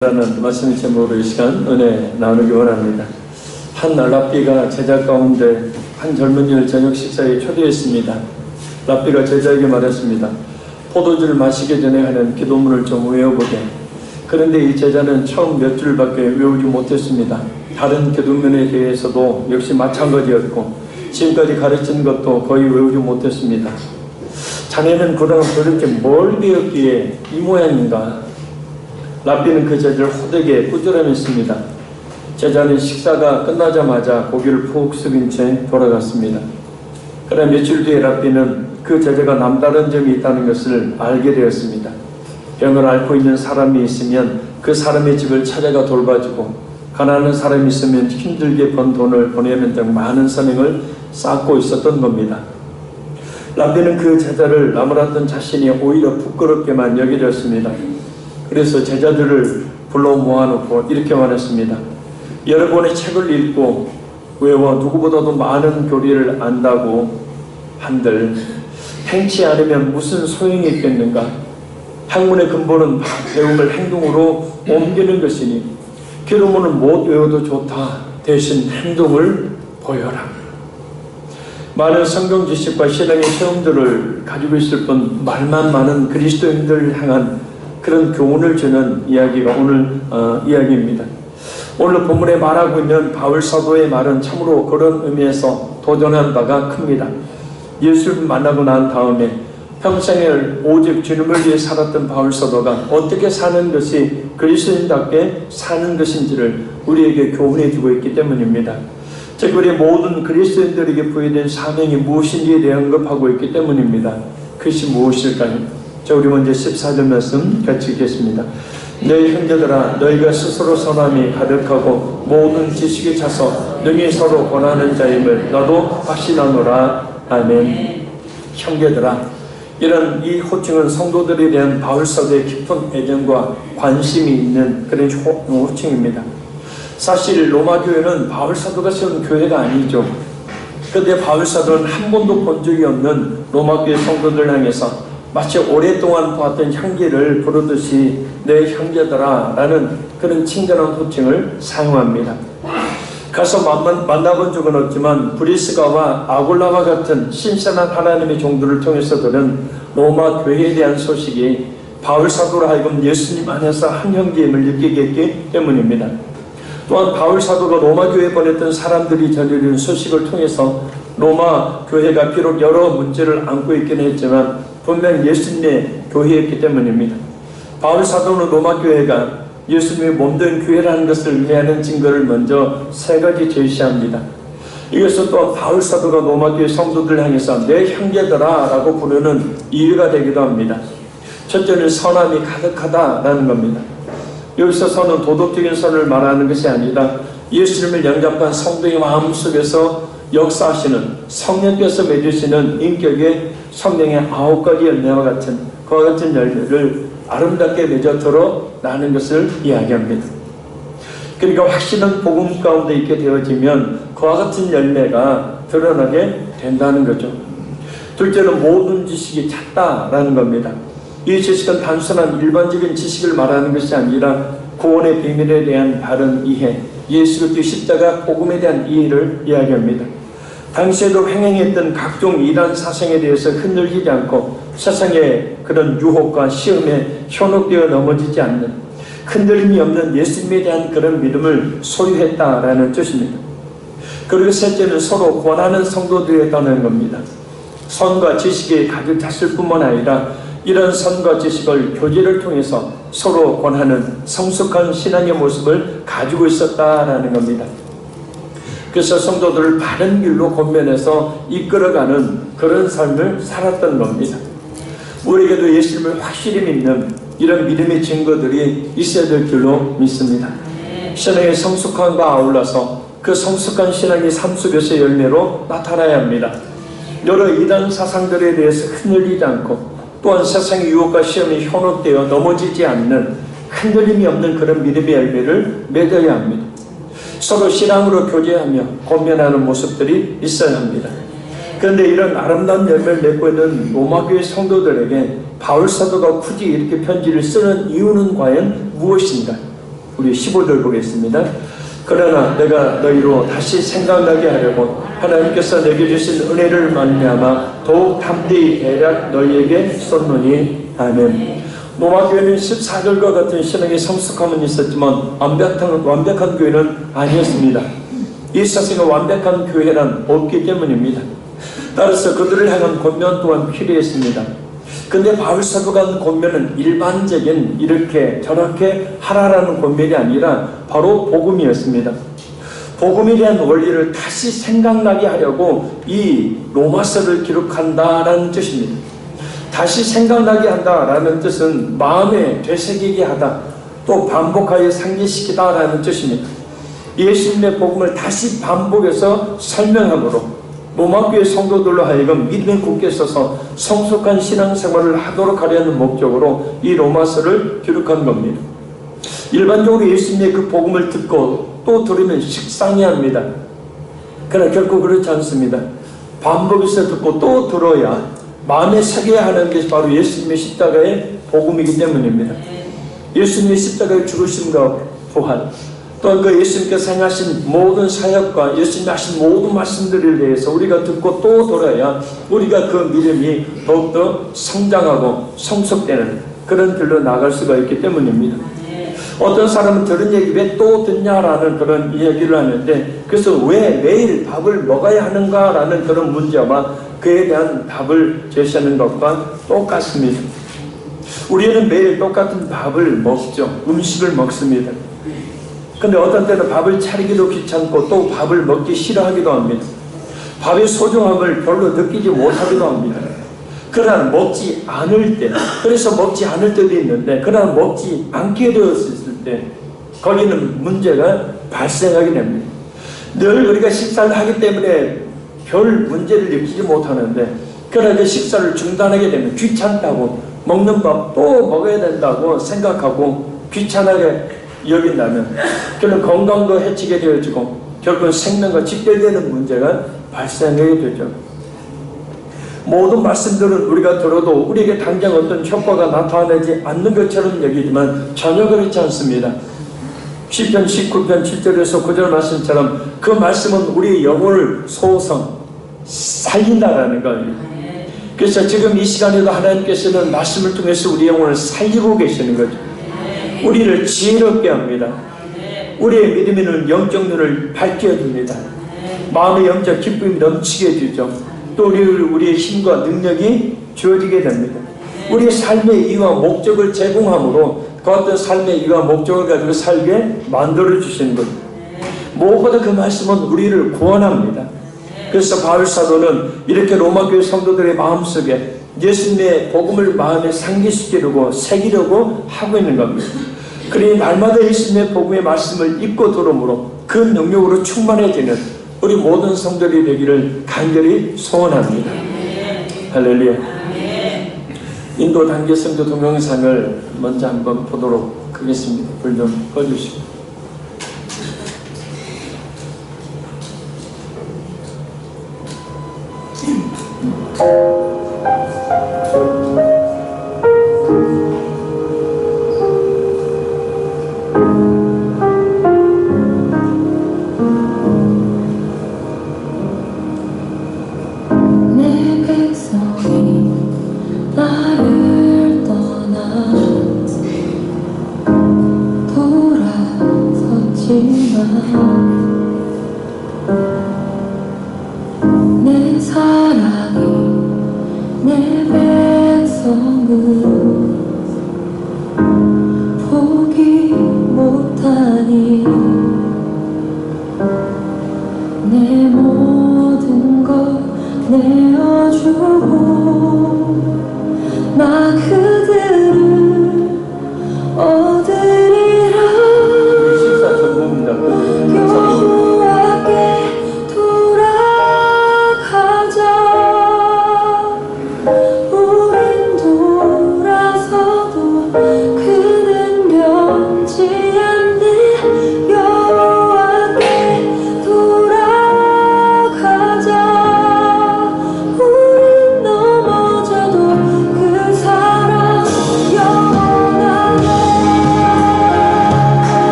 라는 말씀의 제목으로 이 시간 은혜 나누기 원합니다. 한 날 랍비가 제자 가운데 한 젊은이를 저녁 식사에 초대했습니다. 랍비가 제자에게 말했습니다. 포도주를 마시기 전에 하는 기도문을 좀 외워보게. 그런데 이 제자는 처음 몇 줄밖에 외우지 못했습니다. 다른 기도문에 대해서도 역시 마찬가지였고 지금까지 가르친 것도 거의 외우지 못했습니다. 자네는 그동안 도대체 뭘 배웠기에 이 모양인가? 랍비는 그 제자를 호되게 꾸지람했습니다. 제자는 식사가 끝나자마자 고개를 푹 숙인 채 돌아갔습니다. 그러나 며칠 뒤에 랍비는 그 제자가 남다른 점이 있다는 것을 알게 되었습니다. 병을 앓고 있는 사람이 있으면 그 사람의 집을 찾아가 돌봐주고, 가난한 사람이 있으면 힘들게 번 돈을 보내는 등 많은 선행을 쌓고 있었던 겁니다. 랍비는 그 제자를 나무랐던 자신이 오히려 부끄럽게만 여겨졌습니다. 그래서 제자들을 불러 모아놓고 이렇게 말했습니다. 여러분의 책을 읽고 외워 누구보다도 많은 교리를 안다고 한들 행치 않으면 무슨 소용이 있겠는가? 학문의 근본은 배움을 행동으로 옮기는 것이니 기록문은 못 외워도 좋다. 대신 행동을 보여라. 많은 성경 지식과 신앙의 체험들을 가지고 있을 뿐 말만 많은 그리스도인들을 향한 그런 교훈을 주는 이야기가 오늘 이야기입니다. 오늘 본문에 말하고 있는 바울 사도의 말은 참으로 그런 의미에서 도전한 바가 큽니다. 예수를 만나고 난 다음에 평생을 오직 주님을 위해 살았던 바울 사도가 어떻게 사는 것이 그리스도인답게 사는 것인지를 우리에게 교훈해 주고 있기 때문입니다. 즉 우리 모든 그리스도인들에게 부여된 사명이 무엇인지에 대해 언급하고 있기 때문입니다. 그것이 무엇일까요? 자, 우리 먼저 14절 말씀 같이 읽겠습니다. 너희 형제들아, 너희가 스스로 선함이 가득하고 모든 지식에 차서 능히 서로 권하는 자임을 너도 확신하노라. 아멘. 형제들아, 이런 이 호칭은 성도들에 대한 바울 사도의 깊은 애정과 관심이 있는 그런 호칭입니다. 사실 로마 교회는 바울 사도가 세운 교회가 아니죠. 그런데 바울 사도는 한 번도 본 적이 없는 로마 교회 성도들 향해서 마치 오랫동안 보았던 형제를 부르듯이 내 형제들아 라는 그런 친근한 호칭을 사용합니다. 가서 만나본 적은 없지만 브리스가와 아굴라와 같은 신선한 하나님의 종들을 통해서 들은 로마 교회에 대한 소식이 바울 사도로 하여금 예수님 안에서 한 형제임을 느끼게 했기 때문입니다. 또한 바울 사도가 로마 교회에 보냈던 사람들이 전해준 소식을 통해서 로마 교회가 비록 여러 문제를 안고 있긴 했지만 분명 예수님의 교회였기 때문입니다. 바울 사도는 로마 교회가 예수님의 몸된 교회라는 것을 의미하는 증거를 먼저 세 가지 제시합니다. 이것은 또한 바울 사도가 로마 교회 성도들 향해서 내 형제들아 라고 부르는 이유가 되기도 합니다. 첫째는 선함이 가득하다라는 겁니다. 여기서 선은 도덕적인 선을 말하는 것이 아니라 예수님을 영접한 성도의 마음속에서 역사하시는 성령께서 맺으시는 인격의 성령의 9가지 열매와 같은 그와 같은 열매를 아름답게 맺어 드러나는 것을 이야기합니다. 그러니까 확신한 복음 가운데 있게 되어지면 그와 같은 열매가 드러나게 된다는 거죠. 둘째는 모든 지식이 찼다라는 겁니다. 이 지식은 단순한 일반적인 지식을 말하는 것이 아니라 구원의 비밀에 대한 바른 이해, 예수 그리스도의 십자가 복음에 대한 이해를 이야기합니다. 당시에도 횡행했던 각종 이단 사상에 대해서 흔들리지 않고 세상의 그런 유혹과 시험에 현혹되어 넘어지지 않는 흔들림이 없는 예수님에 대한 그런 믿음을 소유했다라는 뜻입니다. 그리고 셋째는 서로 권하는 성도들이었다는 겁니다. 선과 지식에 가득 찼을 뿐만 아니라 이런 선과 지식을 교제를 통해서 서로 권하는 성숙한 신앙의 모습을 가지고 있었다라는 겁니다. 그래서 성도들을 바른 길로 권면해서 이끌어가는 그런 삶을 살았던 겁니다. 우리에게도 예수님을 확실히 믿는 이런 믿음의 증거들이 있어야 될 줄로 믿습니다. 신앙의 성숙함과 아울러서 그 성숙한 신앙이 삶 속에서 열매로 나타나야 합니다. 여러 이단 사상들에 대해서 흔들리지 않고 또한 세상의 유혹과 시험에 현혹되어 넘어지지 않는 흔들림이 없는 그런 믿음의 열매를 맺어야 합니다. 서로 신앙으로 교제하며 권면하는 모습들이 있어야 합니다. 그런데 이런 아름다운 열매를 맺고 있는 로마교회 성도들에게 바울 사도가 굳이 이렇게 편지를 쓰는 이유는 과연 무엇인가? 우리 15절 보겠습니다. 그러나 내가 너희로 다시 생각나게 하려고 하나님께서 내게 주신 은혜를 말미암아 더욱 담대히 대략 너희에게 쏟노니. 아멘. 로마교회는 14절과 같은 신앙의 성숙함은 있었지만 완벽한 교회는 아니었습니다. 이 세상에 완벽한 교회란 없기 때문입니다. 따라서 그들을 향한 권면 또한 필요했습니다. 근데 바울 사도가 한 권면은 일반적인 이렇게 저렇게 하라라는 권면이 아니라 바로 복음이었습니다. 복음에 대한 원리를 다시 생각나게 하려고 이 로마서를 기록한다라는 뜻입니다. 다시 생각나게 한다라는 뜻은 마음에 되새기게 하다, 또 반복하여 상기시키다라는 뜻입니다. 예수님의 복음을 다시 반복해서 설명함으로 로마교회 성도들로 하여금 믿음에 굳게 서서 성숙한 신앙생활을 하도록 하려는 목적으로 이 로마서를 기록한 겁니다. 일반적으로 예수님의 그 복음을 듣고 또 들으면 식상해합니다. 그러나 결코 그렇지 않습니다. 반복해서 듣고 또 들어야 마음에 새겨야 하는 것이 바로 예수님의 십자가의 복음이기 때문입니다. 예수님의 십자가의 죽으심과 부활, 또한 그 예수님께서 행하신 모든 사역과 예수님이 하신 모든 말씀들에 대해서 우리가 듣고 또 들어야 우리가 그 믿음이 더욱더 성장하고 성숙되는 그런 길로 나갈 수가 있기 때문입니다. 어떤 사람은 들은 얘기 왜 또 듣냐라는 그런 이야기를 하는데, 그래서 왜 매일 밥을 먹어야 하는가라는 그런 문제와 그에 대한 답을 제시하는 것과 똑같습니다. 우리는 매일 똑같은 밥을 먹죠. 음식을 먹습니다. 근데 어떤 때는 밥을 차리기도 귀찮고 또 밥을 먹기 싫어하기도 합니다. 밥의 소중함을 별로 느끼지 못하기도 합니다. 그러나 먹지 않을 때, 그래서 먹지 않을 때도 있는데, 그러나 먹지 않게 되었을 때 거기는 문제가 발생하게 됩니다. 늘 우리가 식사를 하기 때문에 별 문제를 느끼지 못하는데, 그러나 그 식사를 중단하게 되면 귀찮다고, 먹는 밥 또 먹어야 된다고 생각하고 귀찮게 여긴다면 결국 건강도 해치게 되어지고 결국 생명과 직결되는 문제가 발생하게 되죠. 모든 말씀들은 우리가 들어도 우리에게 당장 어떤 효과가 나타나지 않는 것처럼 여기지만 전혀 그렇지 않습니다. 시편 19편 7절에서 9절 말씀처럼 그 말씀은 우리의 영혼을 소성 살린다라는 거예요. 그래서 지금 이 시간에도 하나님께서는 말씀을 통해서 우리 영혼을 살리고 계시는 거죠. 우리를 지혜롭게 합니다. 우리의 믿음에는 영적 눈을 밝혀줍니다. 마음의 영적 기쁨이 넘치게 해주죠. 또 우리의 힘과 능력이 주어지게 됩니다. 우리의 삶의 이유와 목적을 제공함으로 그 어떤 삶의 이유와 목적을 가지고 살게 만들어 주시는 것. 무엇보다 그 말씀은 우리를 구원합니다. 그래서 바울 사도는 이렇게 로마교회 성도들의 마음속에 예수님의 복음을 마음에 상기시키려고 새기려고 하고 있는 겁니다. 그러니 날마다 예수님의 복음의 말씀을 읽고 들음으로 그 능력으로 충만해지는 우리 모든 성도들이 되기를 간절히 소원합니다. 할렐루야. 인도 단계 성도 동영상을 먼저 한번 보도록 하겠습니다. 불 좀 꺼주시고. 내 사랑이 내 백성을 포기 못하니 내 모든 것 내어주고 나 그들을 얻으리라. 여호와께 돌아가자. 우린 돌아가자.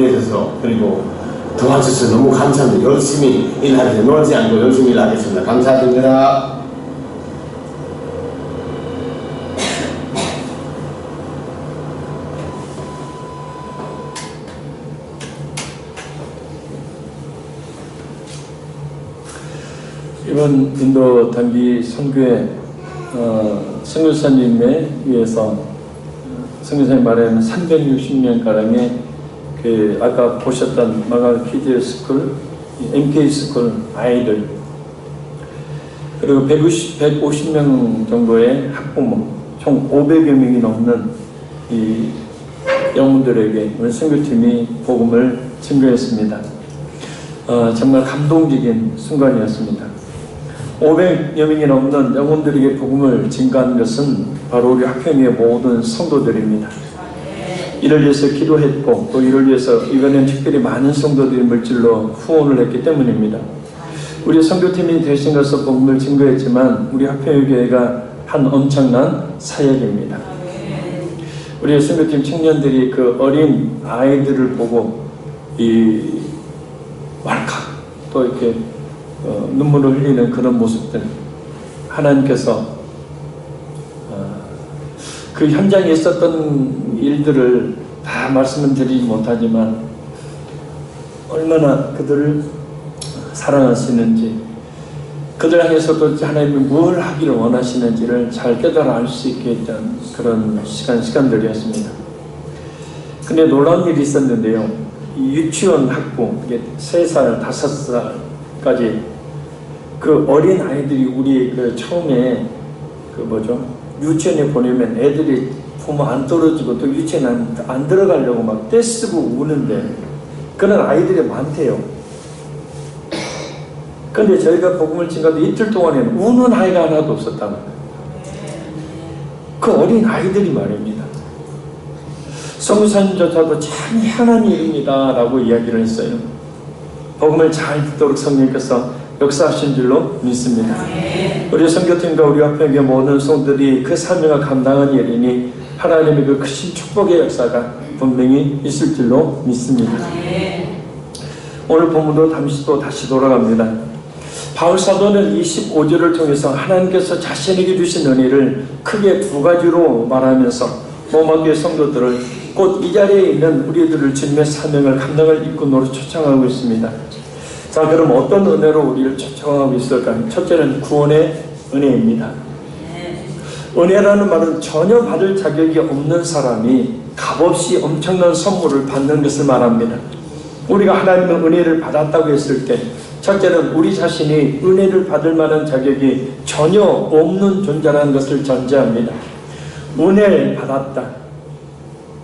보내셔서 그리고 도와주셔서 너무 감사합니다. 열심히 일하는데 놀지 않고 열심히 일하겠습니다. 감사드립니다. 이번 인도 단기 선교회 선교사님에 의해서 선교사님 말에는 360년 가량의 그 아까 보셨던 마갈 키즈 스쿨, MK 스쿨 아이들 그리고 150명 정도의 학부모 총 500여 명이 넘는 이 영혼들에게 우리 선교팀이 복음을 증거했습니다. 정말 감동적인 순간이었습니다. 500여 명이 넘는 영혼들에게 복음을 증거한 것은 바로 우리 학평의 모든 성도들입니다. 이를 위해서 기도했고 또 이를 위해서 이번엔 특별히 많은 성도들이 물질로 후원을 했기 때문입니다. 우리 선교팀이 대신 가서 복음을 증거했지만 우리 학평의 교회가 한 엄청난 사역입니다. 우리 선교팀 청년들이 그 어린 아이들을 보고 이 왈칵 또 이렇게 눈물을 흘리는 그런 모습들 하나님께서 그 현장에 있었던 일들을 다 말씀은 드리지 못하지만 얼마나 그들을 사랑하시는지 그들 향해서도 하나님이 뭘 하기를 원하시는지를 잘 깨달아 알 수 있게 했던 그런 시간들이었습니다. 근데 놀라운 일이 있었는데요. 이 유치원 학부 3살, 5살까지 그 어린 아이들이 우리 그 처음에 그 뭐죠? 유치원에 보내면 애들이 부모 안 떨어지고 또 유치원 안 들어가려고 막 떼쓰고 우는데 그런 아이들이 많대요. 근데 저희가 복음을 증거하던 이틀 동안에는 우는 아이가 하나도 없었다는 거예요. 그 어린 아이들이 말입니다. 성교사님조차도 참 희한한 일입니다 라고 이야기를 했어요. 복음을 잘 듣도록 성령께서 역사하신 줄로 믿습니다. 우리 선교팀과 우리 학평의 모든 성도들이 그 사명을 감당한 일이니 하나님의 그 크신 축복의 역사가 분명히 있을 줄로 믿습니다. 오늘 본문도 잠시 또 다시 돌아갑니다. 바울 사도는 25절을 통해서 하나님께서 자신에게 주신 은혜를 크게 2가지로 말하면서 로마교회 성도들을 곧 이 자리에 있는 우리들을 주님의 사명을 감당할 일꾼으로 초청하고 있습니다. 자, 그럼 어떤 은혜로 우리를 초청하고 있을까요? 첫째는 구원의 은혜입니다. 은혜라는 말은 전혀 받을 자격이 없는 사람이 값없이 엄청난 선물을 받는 것을 말합니다. 우리가 하나님의 은혜를 받았다고 했을 때 첫째는 우리 자신이 은혜를 받을 만한 자격이 전혀 없는 존재라는 것을 전제합니다. 은혜를 받았다.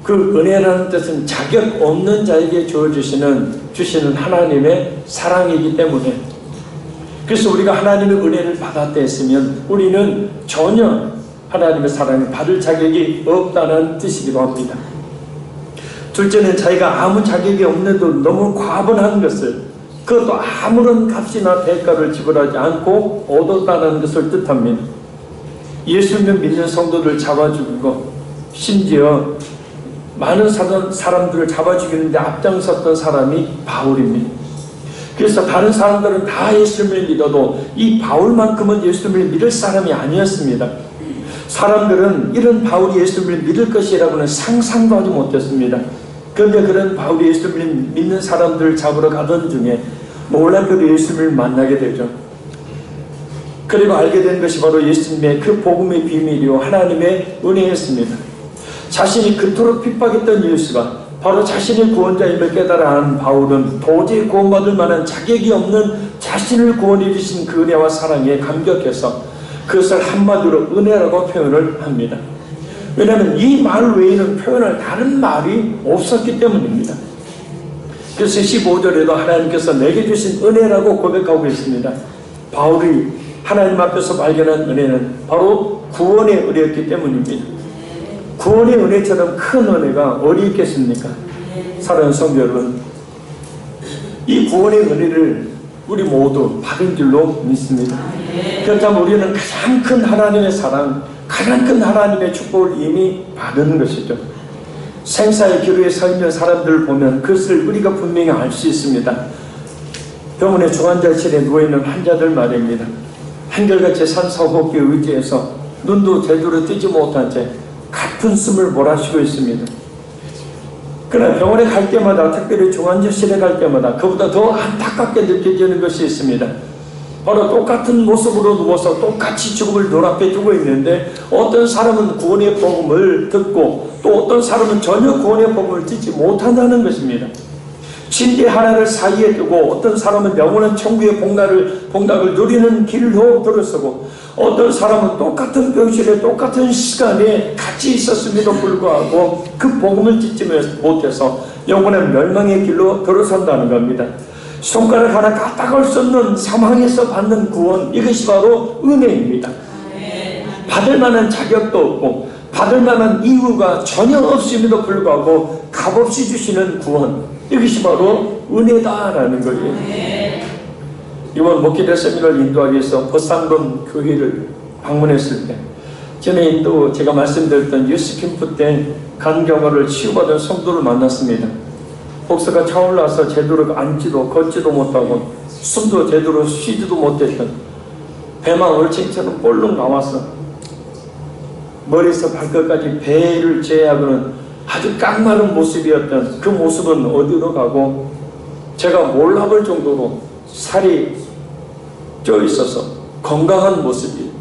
그 은혜라는 뜻은 자격 없는 자에게 주시는 하나님의 사랑이기 때문에 그래서 우리가 하나님의 은혜를 받았다 했으면 우리는 전혀 하나님의 사랑을 받을 자격이 없다는 뜻이기도 합니다. 둘째는 자기가 아무 자격이 없는데도 너무 과분한 것을 그것도 아무런 값이나 대가를 지불하지 않고 얻었다는 것을 뜻합니다. 예수님을 믿는 성도들 잡아 죽이고 심지어 많은 사람들을 잡아 죽이는데 앞장섰던 사람이 바울입니다. 그래서 다른 사람들은 다 예수님을 믿어도 이 바울만큼은 예수님을 믿을 사람이 아니었습니다. 사람들은 이런 바울이 예수님을 믿을 것이라고는 상상도 하지 못했습니다. 그런데 그런 바울이 예수님을 믿는 사람들을 잡으러 가던 중에 몰랐게도 예수님을 만나게 되죠. 그리고 알게 된 것이 바로 예수님의 그 복음의 비밀이요 하나님의 은혜였습니다. 자신이 그토록 핍박했던 예수가 바로 자신의 구원자임을 깨달아 한 바울은 도저히 구원받을 만한 자격이 없는 자신을 구원해 주신 그 은혜와 사랑에 감격해서 그것을 한마디로 은혜라고 표현을 합니다. 왜냐하면 이 말 외에는 표현할 다른 말이 없었기 때문입니다. 그래서 15절에도 하나님께서 내게 주신 은혜라고 고백하고 있습니다. 바울이 하나님 앞에서 발견한 은혜는 바로 구원의 은혜였기 때문입니다. 구원의 은혜처럼 큰 은혜가 어디 있겠습니까? 사랑하는 성도 여러분, 이 구원의 은혜를 우리 모두 받은 줄로 믿습니다. 그렇다면 우리는 가장 큰 하나님의 사랑, 가장 큰 하나님의 축복을 이미 받은 것이죠. 생사의 기로에 서 있는 사람들을 보면 그것을 우리가 분명히 알 수 있습니다. 병원의 중환자실에 누워있는 환자들 말입니다. 한결같이 산소호흡기에 의지해서 눈도 제대로 뜨지 못한 채 같은 숨을 몰아쉬고 있습니다. 그러나 병원에 갈 때마다, 특별히 중환자실에 갈 때마다 그보다 더 안타깝게 느껴지는 것이 있습니다. 바로 똑같은 모습으로 누워서 똑같이 죽음을 눈앞에 두고 있는데 어떤 사람은 구원의 복음을 듣고 또 어떤 사람은 전혀 구원의 복음을 듣지 못한다는 것입니다. 진리 하나를 사이에 두고 어떤 사람은 영원한 천국의 복락을 누리는 길로 들어서고 어떤 사람은 똑같은 병실에 똑같은 시간에 같이 있었음에도 불구하고 그 복음을 듣지 못해서 영원한 멸망의 길로 들어선다는 겁니다. 손가락 하나 까딱할 수 없는 사망에서 받는 구원, 이것이 바로 은혜입니다. 받을 만한 자격도 없고 받을 만한 이유가 전혀 없음에도 불구하고 값없이 주시는 구원, 이것이 바로 은혜다라는 거예요. 이번 목회자 세미나를 인도하기 위해서 버상론 교회를 방문했을 때 전에 제가 말씀드렸던 유스 캠프 때 간경화를 치유받은 성도를 만났습니다. 복수가 차올라서 제대로 앉지도 걷지도 못하고 숨도 제대로 쉬지도 못했던 배만 얼챙처럼 볼록 나와서 머리에서 발끝까지 배를 제외하고는 아주 깡마른 모습이었던 그 모습은 어디로 가고 제가 몰라볼 정도로 살이 쪄 있어서 건강한 모습이에요.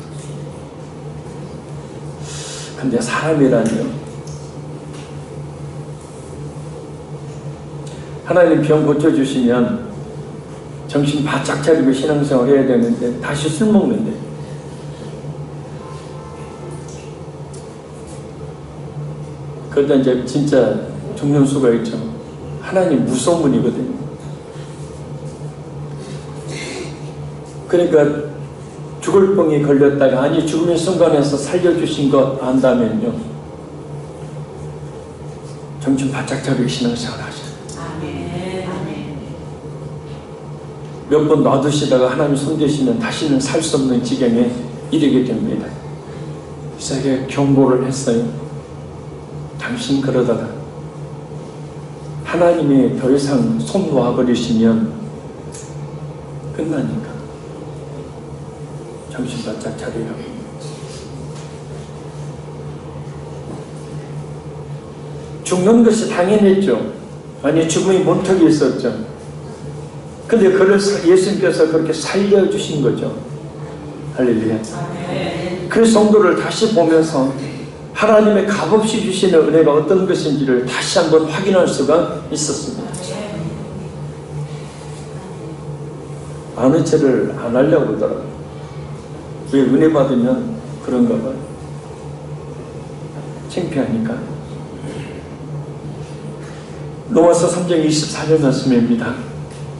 근데 사람이라니요, 하나님 병 고쳐주시면 정신 바짝 차리고 신앙생활 해야 되는데 다시 술 먹는데, 그러다 이제 진짜 죽는 수가 있죠. 하나님 무소문이거든요. 그러니까 죽을 병이 걸렸다가 아니 죽음의 순간에서 살려주신 것 안다면요, 정신 바짝 차리고 신앙생활 하셔요. 몇 번 놔두시다가 하나님 손대시면 다시는 살 수 없는 지경에 이르게 됩니다. 이삭에게 경고를 했어요. 당신 그러다가 하나님이 더 이상 손 놔버리시면 끝나니까 정신 바짝 차리라. 죽는 것이 당연했죠. 아니 죽음이 문턱이 있었죠. 근데 그를 예수님께서 그렇게 살려주신 거죠. 할렐루야. 그 성도를 다시 보면서 하나님의 값없이 주시는 은혜가 어떤 것인지를 다시 한번 확인할 수가 있었습니다. 아는 체를 안 하려고 그러더라고요. 왜? 은혜 받으면 그런가 봐요. 창피하니까. 로마서 3장 24절 말씀입니다.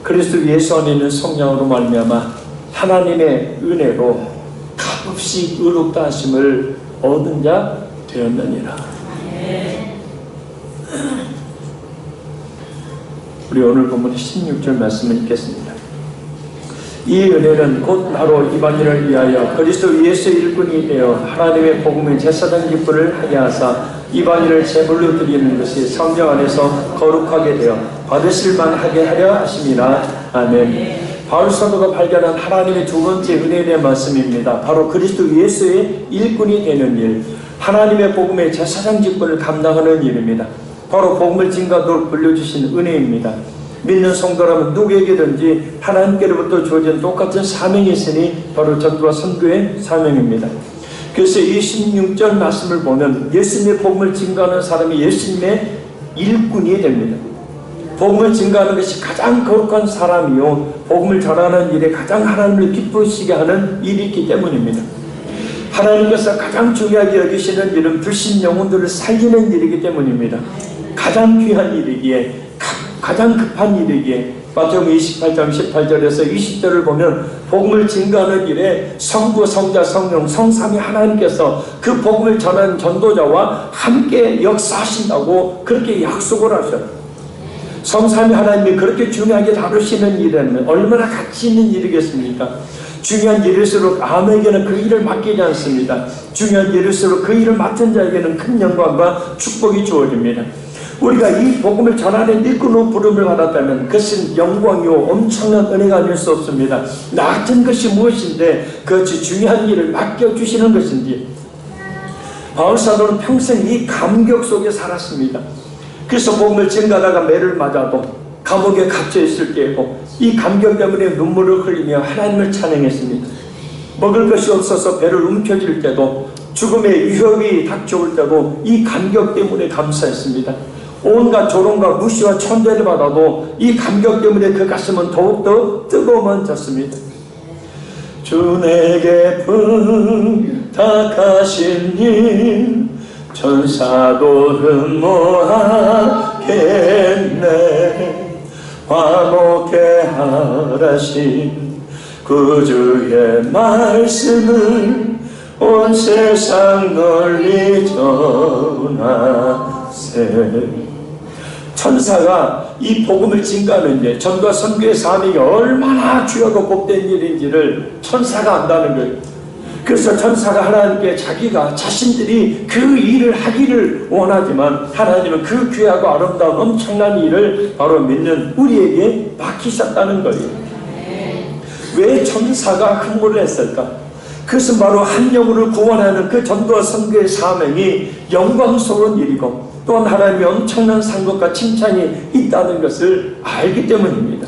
그리스도 예수 안에 있는 성령으로 말미암아 하나님의 은혜로 값없이 의롭다 하심을 얻은 자 되었느니라. 우리 오늘 본문 16절 말씀을 읽겠습니다. 이 은혜는 곧 나로 이방인을 위하여 그리스도 예수의 일꾼이 되어 하나님의 복음의 제사장 기쁨을 하게 하사 이방인을 제물로 드리는 것이 성령 안에서 거룩하게 되어 받으실 만하게 하려 하심이라. 아멘. 바울 사도가 발견한 하나님의 두 번째 은혜에 대한 말씀입니다. 바로 그리스도 예수의 일꾼이 되는 일, 하나님의 복음의 제사장 직분을 감당하는 일입니다. 바로 복음을 증거하도록 불려주신 은혜입니다. 믿는 성도라면 누구에게든지 하나님께로부터 주어진 똑같은 사명이 있으니 바로 전도와 선교의 사명입니다. 그래서 이 16절 말씀을 보면 예수님의 복음을 증거하는 사람이 예수님의 일꾼이 됩니다. 복음을 증거하는 것이 가장 거룩한 사람이요, 복음을 전하는 일에 가장 하나님을 기쁘시게 하는 일이 있기 때문입니다. 하나님께서 가장 중요하게 여기시는 일은 불신 영혼들을 살리는 일이기 때문입니다. 가장 귀한 일이기에, 가장 급한 일이기에 마태복음 28장 18절에서 20절을 보면 복음을 증거하는 일에 성부, 성자, 성령, 성삼위 하나님께서 그 복음을 전하는 전도자와 함께 역사하신다고 그렇게 약속을 하셔요. 성삼위 하나님이 그렇게 중요하게 다루시는 일은 얼마나 가치 있는 일이겠습니까? 중요한 일일수록 아무에게는 그 일을 맡기지 않습니다. 중요한 일일수록 그 일을 맡은 자에게는 큰 영광과 축복이 주어집니다. 우리가 이 복음을 전하는 일꾼으로 부름을 받았다면 그것은 영광이요 엄청난 은혜가 아닐 수 없습니다. 나 같은 것이 무엇인데 그것이 중요한 일을 맡겨주시는 것인지. 바울사도는 평생 이 감격 속에 살았습니다. 그래서 복음을 증가하다가 매를 맞아도 감옥에 갇혀 있을 때에도 이 감격 때문에 눈물을 흘리며 하나님을 찬양했습니다. 먹을 것이 없어서 배를 움켜쥘 때도 죽음의 위협이 닥쳐올 때도 이 감격 때문에 감사했습니다. 온갖 조롱과 무시와 천대를 받아도 이 감격 때문에 그 가슴은 더욱더 뜨거워졌습니다. 주 내게 부탁하신 일 천사도 흠모하겠네. 화목해 하라신 구주의 말씀을 온 세상 널리 전하세. 천사가 이 복음을 증가하는 일, 전과 선교의 사명이 얼마나 귀하고 복된 일인지를 천사가 안다는 거예요. 그래서 천사가 하나님께 자기가 자신들이 그 일을 하기를 원하지만 하나님은 그 귀하고 아름다운 엄청난 일을 바로 믿는 우리에게 맡기셨다는 거예요. 왜 천사가 흥분을 했을까? 그것은 바로 한 영혼을 구원하는 그 전도와 선교의 사명이 영광스러운 일이고 또한 하나님의 엄청난 상급과 칭찬이 있다는 것을 알기 때문입니다.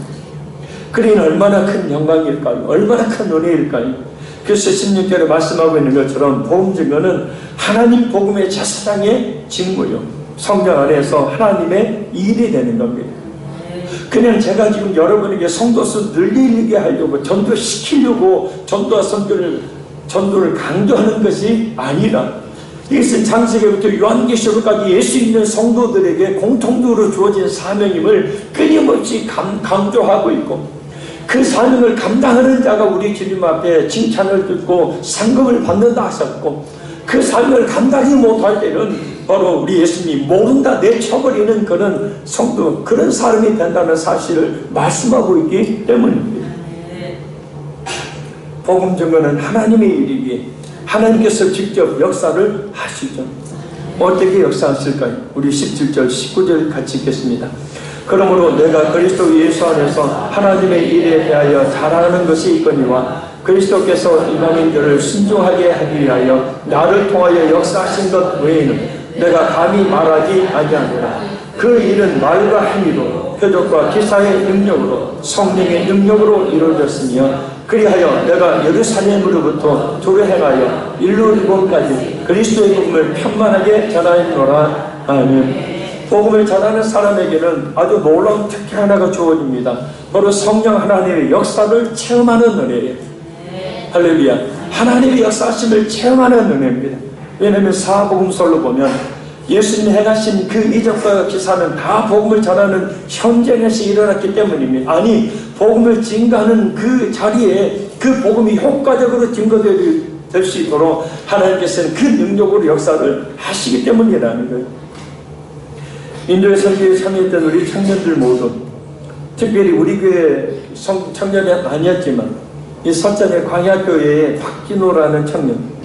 그러니 얼마나 큰 영광일까요? 얼마나 큰 은혜일까요? 그래서 16절에 말씀하고 있는 것처럼 복음 증거는 하나님 복음의 제사장의 직무요, 성경 안에서 하나님의 일이 되는 겁니다. 그냥 제가 지금 여러분에게 성도수 늘리게 하려고 전도시키려고 전도와 전도를 강조하는 것이 아니라 이것은 창세기부터 요한계시록까지 예수 있는 성도들에게 공통적으로 주어진 사명임을 끊임없이 강조하고 있고 그 사명을 감당하는 자가 우리 주님 앞에 칭찬을 듣고 상급을 받는다 하셨고 그 사명을 감당하지 못할 때는 바로 우리 예수님이 모른다 내쳐버리는 그런 성도, 그런 사람이 된다는 사실을 말씀하고 있기 때문입니다. 복음 증거는 하나님의 일이기에 하나님께서 직접 역사를 하시죠. 어떻게 역사하실까요? 우리 17절, 19절 같이 읽겠습니다. 그러므로 내가 그리스도 예수 안에서 하나님의 일에 대하여 잘하는 것이 있거니와 그리스도께서 이방인들을 순종하게 하기 위하여 나를 통하여 역사하신 것 외에는 내가 감히 말하지 아니하노라. 그 일은 말과 행위로 표적과 기사의 능력으로 성령의 능력으로 이루어졌으며 그리하여 내가 예루살렘으로부터 도로 행하여 일루리본까지 그리스도의 복음을 편만하게 전하였노라. 아멘. 복음을 전하는 사람에게는 아주 놀라운 특혜 하나가 주어집니다. 바로 성령 하나님의 역사를 체험하는 은혜예요. 할렐루야. 하나님의 역사하심을 체험하는 은혜입니다. 왜냐하면 사복음서로 보면 예수님이 행하신 그 이적과 기사는 다 복음을 전하는 현장에서 일어났기 때문입니다. 아니, 복음을 증거하는 그 자리에 그 복음이 효과적으로 증거될 수 있도록 하나님께서는 그 능력으로 역사를 하시기 때문이라는 거예요. 인도의 선교에 참여했던 우리 청년들 모두, 특별히 우리 교회 청년이 아니었지만 이 서천의 광야교회의 박진호라는 청년,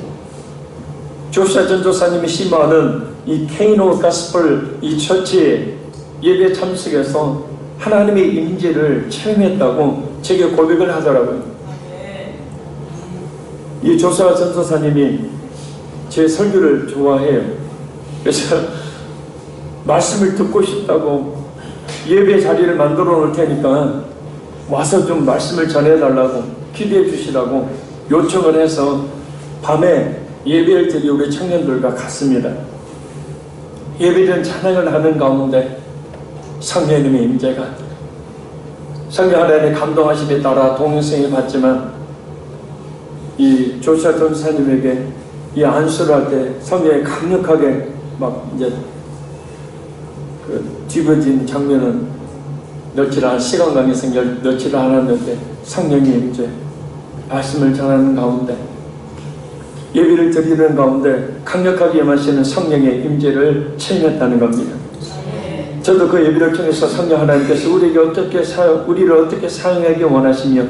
조슈아 전도사님이 심어하는 이 케이노 가스펠 이 처치에 예배 참석해서 하나님의 임재를 체험했다고 제게 고백을 하더라고요. 이 조슈아 전도사님이 제 설교를 좋아해요. 그래서 말씀을 듣고 싶다고 예배 자리를 만들어 놓을 테니까 와서 좀 말씀을 전해달라고 기도해 주시라고 요청을 해서 밤에 예배를 드리고 우리 청년들과 갔습니다. 예배는 찬양을 하는 가운데 성령님의 임재가, 성령 하나님의 감동하심에 따라 동영상에 봤지만 이 조슈아 전사님에게 이 안수를 할 때 성령이 강력하게 막 이제 그 뒤집어진 장면은 넣지를 않은 시간 관계에서 넣지를 않았는데 성령이 이제 말씀을 전하는 가운데 예배를 드리는 가운데 강력하게 임하시는 성령의 임재를 체험했다는 겁니다. 저도 그 예배를 통해서 성령 하나님께서 우리를 어떻게 사용하기 원하시며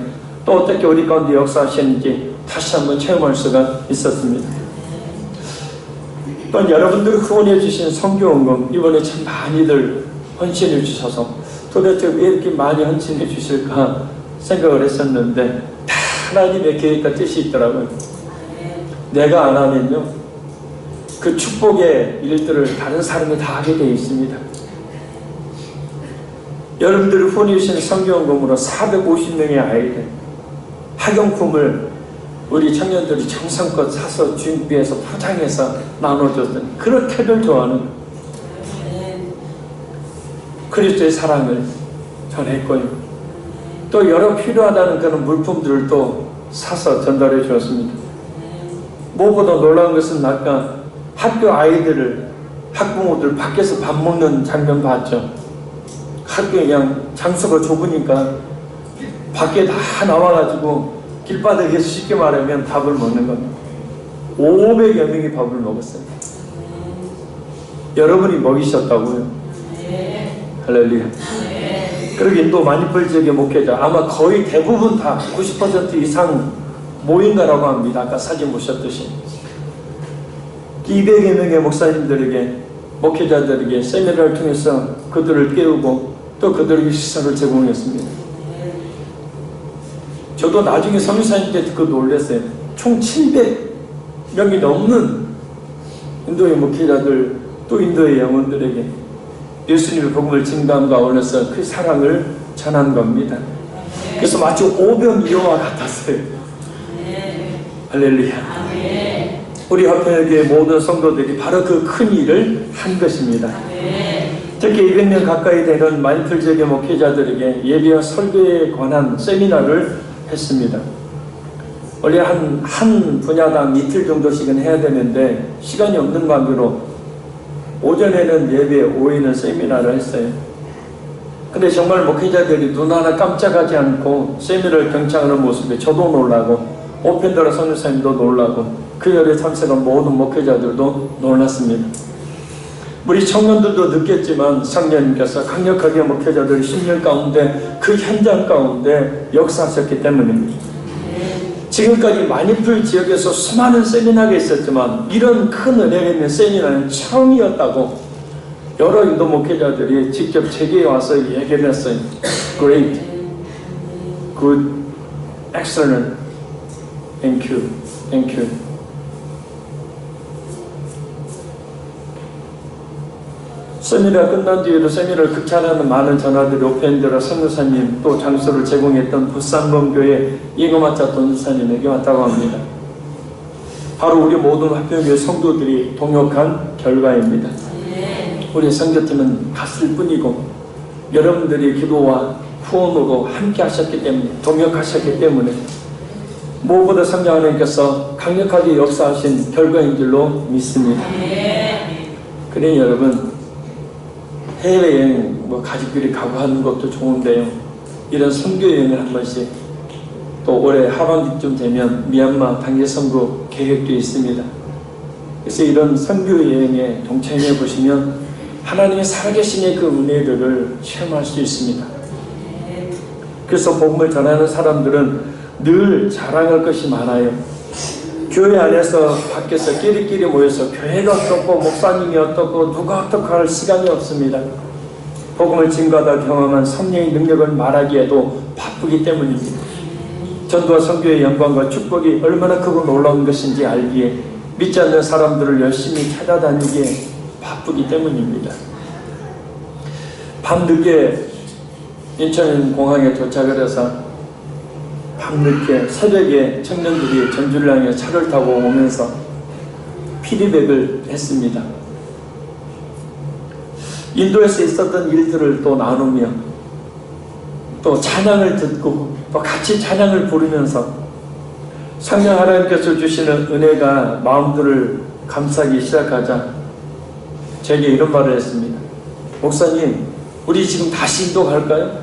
또 어떻게 우리 가운데 역사하시는지 다시 한번 체험할 수가 있었습니다. 또한 여러분들이 후원해 주신 선교원금 이번에 참 많이들 헌신해 주셔서 도대체 왜 이렇게 많이 헌신해 주실까 생각을 했었는데 다 하나님의 계획과 뜻이 있더라고요. 내가 안 하면요 그 축복의 일들을 다른 사람이 다 하게 되어 있습니다. 여러분들이 후원해 주신 선교원금으로 450명의 아이들 학용품을 우리 청년들이 정성껏 사서 준비해서 포장해서 나눠줬던 그렇게들 좋아하는 그리스도의 사랑을 전했고요. 또 여러 필요하다는 그런 물품들을 또 사서 전달해 주었습니다. 무엇보다 놀라운 것은 아까 학교 아이들을 학부모들 밖에서 밥 먹는 장면 봤죠. 학교 그냥 장소가 좁으니까 밖에 다 나와가지고 길바닥에서 쉽게 말하면 밥을 먹는 겁니다. 500여 명이 밥을 먹었어요. 여러분이 먹이셨다고요? 할렐루야. 그리고 인도 마니풀 지역의 목회자 아마 거의 대부분 다 90% 이상 모인가라고 합니다. 아까 사진 보셨듯이 200여 명의 목사님들에게 목회자들에게 세미나를 통해서 그들을 깨우고 또 그들에게 시설을 제공했습니다. 저도 나중에 선교사님 때 듣고 놀랐어요. 총 700명이 넘는 인도의 목회자들 또 인도의 영혼들에게 예수님의 복음을 증거함과 어울려서 그 사랑을 전한 겁니다. 그래서 마치 오병이어와 같았어요. 할렐루야. 우리 화평교회 모든 성도들이 바로 그 큰 일을 한 것입니다. 특히 200명 가까이 되는 마니풀 지역의 목회자들에게 예배와 설교에 관한 세미나를 했습니다. 원래 한 분야당 이틀 정도씩은 해야 되는데 시간이 없는 관계로 오전에는 예배, 오후에는 세미나를 했어요. 근데 정말 목회자들이 눈 하나 깜짝하지 않고 세미나를 경청하는 모습에 저도 놀라고 오펜더라 선교사님도 놀라고 그 열에 참석한 모든 목회자들도 놀랐습니다. 우리 청년들도 느꼈지만 성령님께서 강력하게 목회자들 10년 가운데 그 현장 가운데 역사하셨기 때문입니다. 지금까지 마니풀 지역에서 수많은 세미나가 있었지만 이런 큰 은혜가 있는 세미나는 처음이었다고 여러 인도 목회자들이 직접 제게 와서 얘기를 했어요. Great, good, excellent, thank you, thank you. 세미나 끝난 뒤에도 세미나를 극찬하는 많은 전화들이 오펜드라 선교사님 또 장소를 제공했던 부산범교회 이거마차 돈사님에게 왔다고 합니다. 바로 우리 모든 화평교회 성도들이 동역한 결과입니다. 우리 선교팀은 갔을 뿐이고 여러분들이 기도와 후원으로 함께 하셨기 때문에 동역하셨기 때문에 무엇보다 성령 하나님께서 강력하게 역사하신 결과인 줄로 믿습니다. 그러니 여러분 해외여행 가족끼리 가고 하는 것도 좋은데요. 이런 선교여행을 한 번씩 또 올해 하반기쯤 되면 미얀마 단계 선교 계획도 있습니다. 그래서 이런 선교여행에 동참해 보시면 하나님의 살아계신의 그 은혜들을 체험할 수 있습니다. 그래서 복음을 전하는 사람들은 늘 자랑할 것이 많아요. 교회 안에서 밖에서 끼리끼리 모여서 교회가 어떻고 목사님이 어떻고 누가 어떻고 할 시간이 없습니다. 복음을 증거하다 경험한 성령의 능력을 말하기에도 바쁘기 때문입니다. 전도와 선교의 영광과 축복이 얼마나 크고 놀라운 것인지 알기에 믿지 않는 사람들을 열심히 찾아다니기에 바쁘기 때문입니다. 밤늦게 인천공항에 도착을 해서 밤늦게 새벽에 청년들이 전주를 향해 차를 타고 오면서 피드백을 했습니다. 인도에서 있었던 일들을 또 나누며 또 찬양을 듣고 또 같이 찬양을 부르면서 성령 하나님께서 주시는 은혜가 마음들을 감싸기 시작하자 제게 이런 말을 했습니다. 목사님, 우리 지금 다시 인도 갈까요?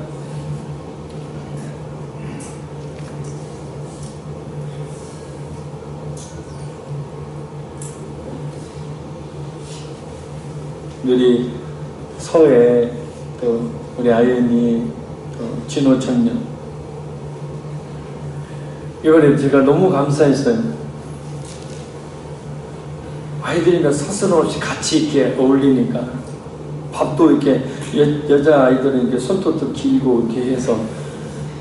우리 서해 또 우리 아연이 또 진호 청년 이번에 제가 너무 감사했어요. 아이들이랑 서슴없이 같이 이렇게 어울리니까 밥도 이렇게 여자 아이들은 이렇게 손톱도 길고 이렇게 해서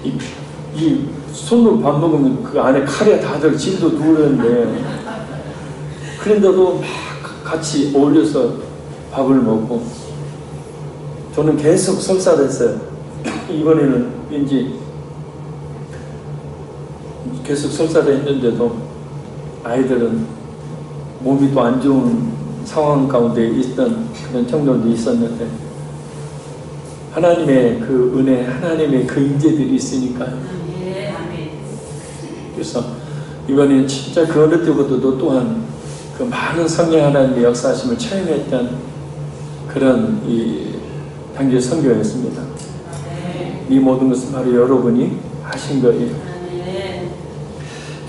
이 손으로 밥 먹으면 그 안에 칼에 다들 질도 누르는데 그런데도 막 같이 어울려서 밥을 먹고 저는 계속 설사됐어요. 이번에는 왠지 계속 설사됐는데도 아이들은 몸이 또 안 좋은 상황 가운데 있던 그런 청년도 있었는데 하나님의 그 은혜, 하나님의 그 인재들이 있으니까요. 그래서 이번에 진짜 그 어느 때보다도 또한 그 많은 성령 하나님의 역사하심을 체험했던 그런 이 단기 선교였습니다. 이 모든 것은 바로 여러분이 하신 거예요.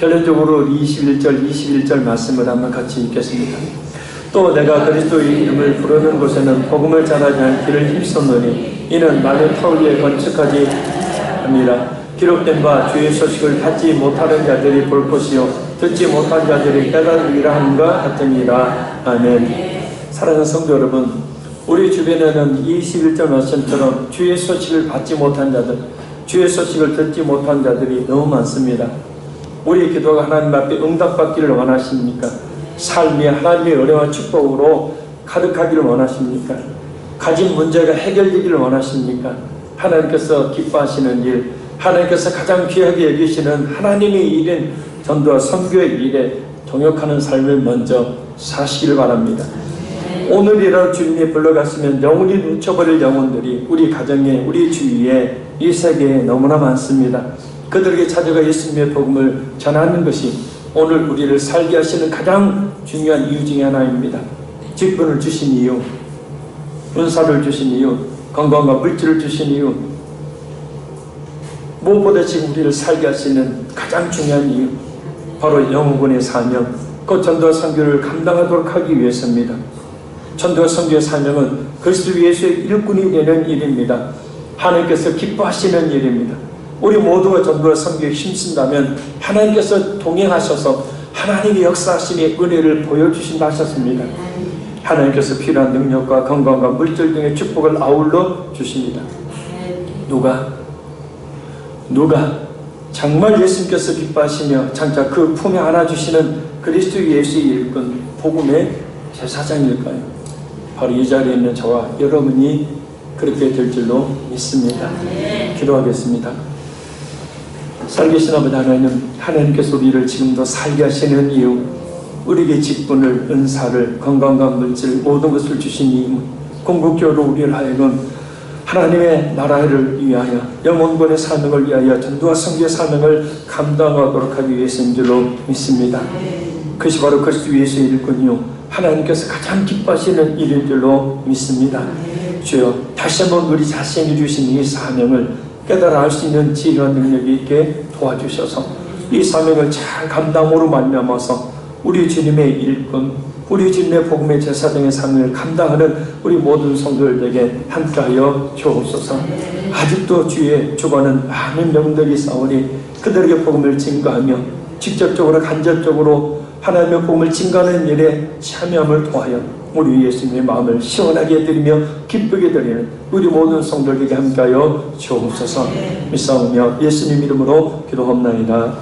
결론적으로 21절 말씀을 한번 같이 읽겠습니다. 또 내가 그리스도의 이름을 부르는 곳에는 복음을 전하지 않기를 힘썼노니 이는 많은 터울 위에 건축하지 합니다. 기록된 바 주의 소식을 받지 못하는 자들이 볼 것이요 듣지 못한 자들이 깨달으리라 함과 같으니라. 아멘. 사랑하는 성도 여러분, 우리 주변에는 21절 말씀처럼 주의 소식을 받지 못한 자들, 주의 소식을 듣지 못한 자들이 너무 많습니다. 우리의 기도가 하나님 앞에 응답받기를 원하십니까? 삶이 하나님의 은혜와 축복으로 가득하기를 원하십니까? 가진 문제가 해결되기를 원하십니까? 하나님께서 기뻐하시는 일, 하나님께서 가장 귀하게 여기시는 하나님의 일인 전도와 선교의 일에 동역하는 삶을 먼저 사시길 바랍니다. 오늘이라도 주님이 불러갔으면 영원히 놓쳐버릴 영혼들이 우리 가정에, 우리 주위에, 이 세계에 너무나 많습니다. 그들에게 찾아가 예수님의 복음을 전하는 것이 오늘 우리를 살게 하시는 가장 중요한 이유 중에 하나입니다. 직분을 주신 이유, 은사를 주신 이유, 건강과 물질을 주신 이유, 무엇보다 지금 우리를 살게 하시는 가장 중요한 이유, 바로 영혼의 사명, 그 전도와 선교를 감당하도록 하기 위해서입니다. 전도와 선교의 사명은 그리스도 예수의 일꾼이 되는 일입니다. 하나님께서 기뻐하시는 일입니다. 우리 모두가 전도와 선교에 힘쓴다면 하나님께서 동행하셔서 하나님의 역사하심의 은혜를 보여주신다 하셨습니다. 하나님께서 필요한 능력과 건강과 물질 등의 축복을 아울러 주십니다. 누가 정말 예수님께서 기뻐하시며 장차 그 품에 안아주시는 그리스도 예수의 일꾼 복음의 제사장일까요? 바로 이 자리에 있는 저와 여러분이 그렇게 될 줄로 믿습니다. 기도하겠습니다. 살계신 아버지 하나님, 하나님께서 우리를 지금도 살게 하시는 이유, 우리에게 직분을, 은사를, 건강과 물질 모든 것을 주신 이유, 궁극적으로 우리를 하여금 하나님의 나라를 위하여, 영혼권의 사명을 위하여 전도와 선교의 사명을 감당하도록 하기 위해서인 줄로 믿습니다. 그것이 바로 그리스도 예수의 일꾼이요 하나님께서 가장 기뻐하시는 일인 줄로 믿습니다. 주여, 다시 한번 우리 자신이 주신 이 사명을 깨달아 알 수 있는 지혜와 능력이 있게 도와주셔서 이 사명을 잘 감당으로 말미암아서 우리 주님의 일꾼, 우리 주님의 복음의 제사장의 사명을 감당하는 우리 모든 성도들에게 함께하여 주옵소서. 아직도 주의 주관은 많은 영들이 싸우니 그들에게 복음을 증거하며 직접적으로 간접적으로 하나님의 복음을 증거하는 일에 참여함을 통하여 우리 예수님의 마음을 시원하게 해드리며 기쁘게 해드리는 우리 모든 성도들에게 함께하여 주옵소서. 믿사오며 예수님 이름으로 기도합나이다.